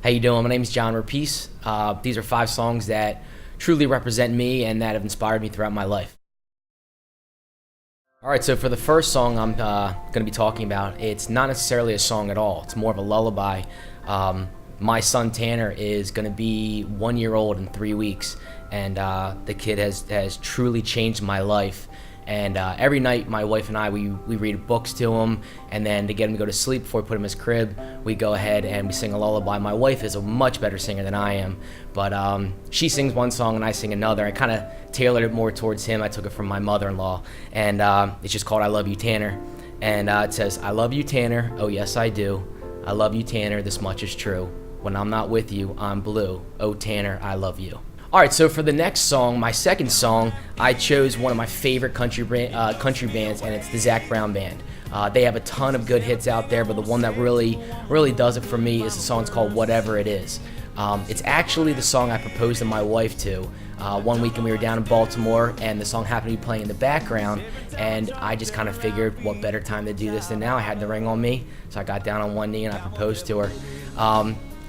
How you doing? My name is John Repece. These are 5 songs that truly represent me and that have inspired me throughout my life. All right, so for the first song I'm going to be talking about, it's not necessarily a song at all. It's more of a lullaby. My son Tanner is going to be 1 year old in 3 weeks, and the kid has truly changed my life. And every night, my wife and I, we read books to him, and then to get him to go to sleep before we put him in his crib, we go ahead and we sing a lullaby. My wife is a much better singer than I am, but she sings one song and I sing another. I kind of tailored it more towards him. I took it from my mother-in-law, and it's just called I Love You, Tanner. And it says, I love you, Tanner, oh yes I do. I love you, Tanner, this much is true. When I'm not with you, I'm blue. Oh, Tanner, I love you. All right, so for the next song, my second song, I chose one of my favorite country bands, and it's the Zac Brown Band. They have a ton of good hits out there, but the one that really does it for me is the song called Whatever It Is. It's actually the song I proposed to my wife to. One weekend we were down in Baltimore, and the song happened to be playing in the background, and I just kind of figured what better time to do this than now. I had the ring on me, so I got down on one knee and I proposed to her.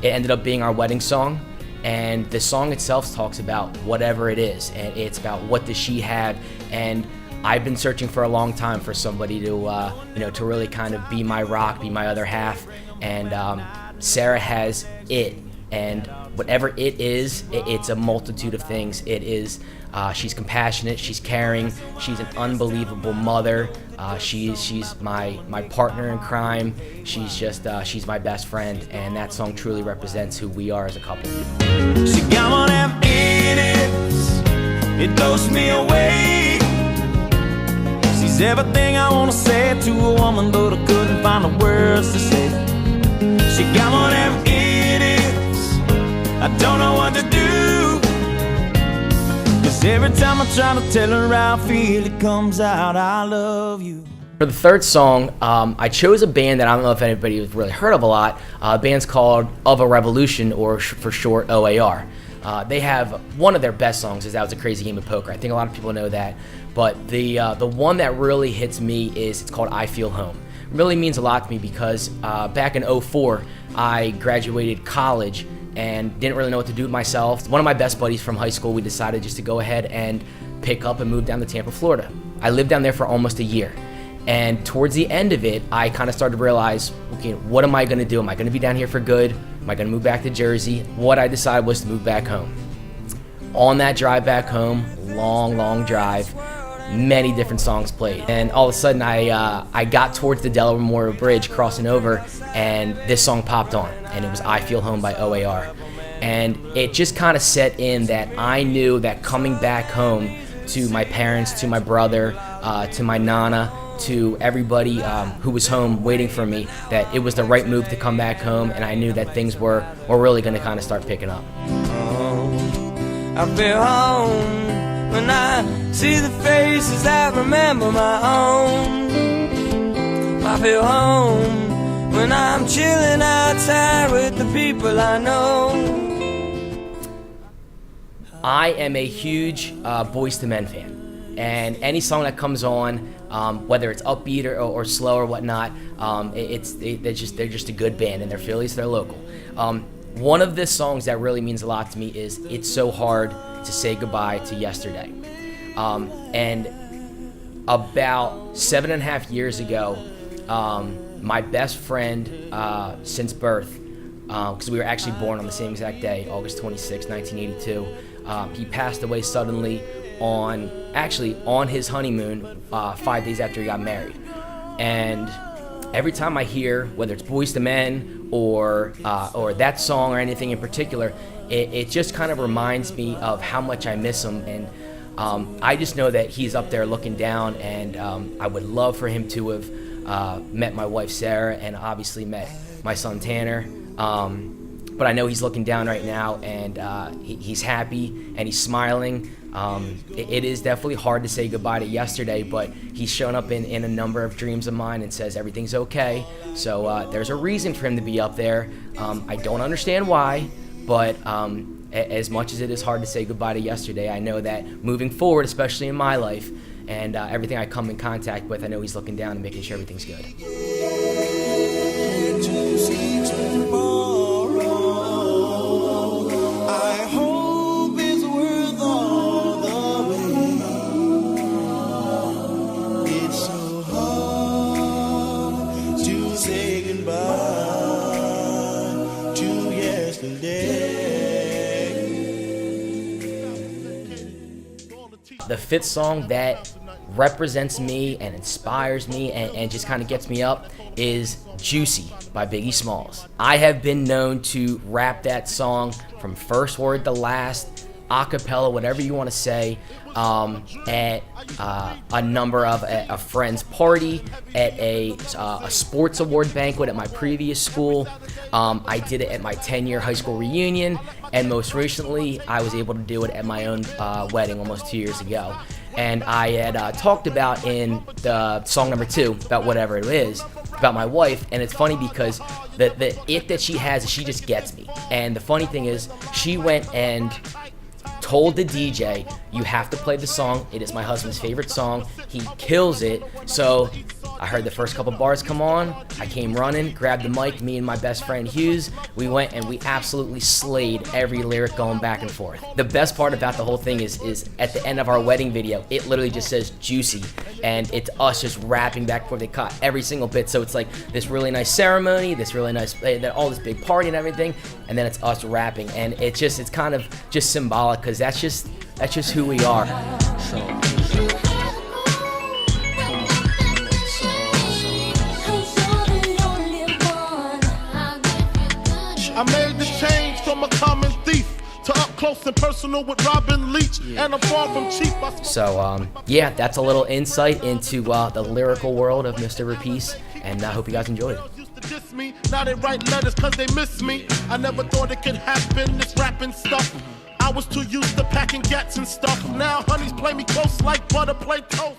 It ended up being our wedding song. And the song itself talks about whatever it is, and it's about what does she have. And I've been searching for a long time for somebody to, to really kind of be my rock, be my other half. And Sarah has it, and whatever it is, it's a multitude of things. It is, she's compassionate, she's caring, she's an unbelievable mother. She's my partner in crime. She's my best friend, and that song truly represents who we are as a couple. She got whatever it is, it blows me away. She's everything I wanna say to a woman, but I couldn't find the words to say. She got whatever it is, I don't know what to do. 'Cause every time I try to tell her how I feel, it comes out, I love you. For the third song, I chose a band that I don't know if anybody has really heard of a lot. The band's called Of a Revolution, or for short, O.A.R. They have one of their best songs is That Was a Crazy Game of Poker. I think a lot of people know that. But the one that really hits me it's called I Feel Home. It really means a lot to me because back in 2004, I graduated college and didn't really know what to do with myself. One of my best buddies from high school, we decided just to go ahead and pick up and move down to Tampa, Florida. I lived down there for almost a year. And towards the end of it, I kind of started to realize, okay, what am I going to do? Am I going to be down here for good? Am I going to move back to Jersey? What I decided was to move back home. On that drive back home, long drive, many different songs played. And all of a sudden, I got towards the Delaware Memorial Bridge, crossing over, and this song popped on. And it was I Feel Home by O.A.R. And it just kind of set in that I knew that coming back home to my parents, to my brother, to my nana, to everybody who was home waiting for me, that it was the right move to come back home, and I knew that things were really going to kind of start picking up. I feel home when I see the faces that remember my own. I feel home when I'm chilling outside with the people I know. I am a huge Boyz II Men fan. And any song that comes on, whether it's upbeat or slow or whatnot, they're just a good band, and they're Phillies, they're local. One of the songs that really means a lot to me is It's So Hard to Say Goodbye to Yesterday. And about 7.5 years ago, my best friend since birth, because we were actually born on the same exact day, August 26, 1982, he passed away suddenly on his honeymoon 5 days after he got married. And every time I hear, whether it's Boyz II Men or that song or anything in particular, it just kind of reminds me of how much I miss him. And I just know that he's up there looking down, and I would love for him to have met my wife Sarah, and obviously met my son Tanner. But I know he's looking down right now, and he's happy and he's smiling. It is definitely hard to say goodbye to yesterday, but he's shown up in a number of dreams of mine and says everything's okay. So there's a reason for him to be up there. I don't understand why, but as much as it is hard to say goodbye to yesterday, I know that moving forward, especially in my life, and everything I come in contact with, I know he's looking down and making sure everything's good. the fifth song that represents me and inspires me and just kind of gets me up is Juicy by Biggie Smalls. I have been known to rap that song from first word to last, a cappella, whatever you want to say, at a number of a friend's party, at a sports award banquet at my previous school. I did it at my 10-year high school reunion, and most recently I was able to do it at my own wedding almost 2 years ago. And I had talked about in the song number 2, about whatever it is, about my wife. And it's funny because the it that she has is she just gets me. And the funny thing is, she went and told the DJ, you have to play the song. It is my husband's favorite song. He kills it. So I heard the first couple bars come on. I came running, grabbed the mic, me and my best friend Hughes. We went and we absolutely slayed every lyric going back and forth. The best part about the whole thing is at the end of our wedding video, it literally just says Juicy. And it's us just rapping back and forth. They caught every single bit. So it's like this really nice ceremony, this really nice, all this big party and everything. And then it's us rapping. And it's kind of just symbolic because that's just who we are. I made this change from a common thief to up close and personal with Robin Leach, and I'm far from cheap. So yeah, that's a little insight into the lyrical world of Mr. Repece, and I hope you guys enjoyed it. Diss me, now they write letters cause they miss me. I never thought it could happen, this rapping stuff. I was too used to packing gats and stuff. Now honeys play me close like butter play toast.